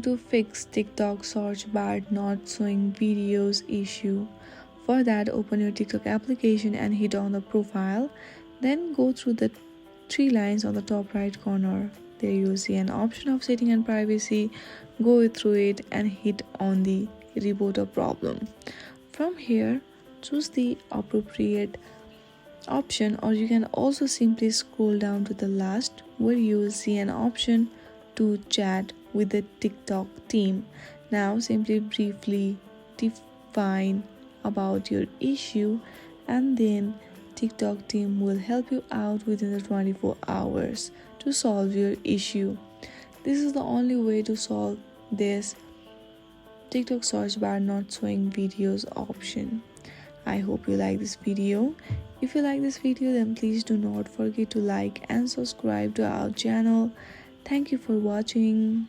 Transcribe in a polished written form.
to fix TikTok search bar not showing videos issue. For that, open your TikTok application and hit on the profile. Then go through the three lines on the top right corner. There you will see an option of setting and privacy. Go through it and hit on the report a problem. From here, choose the appropriate option, or you can also simply scroll down to the last where you will see an option to chat with the TikTok team. Now simply briefly define about your issue, and then TikTok team will help you out within the 24 hours to solve your issue. This is the only way to solve this TikTok search bar not showing videos option. I hope you like this video. If you like this video, then please do not forget to like and subscribe to our channel. Thank you for watching.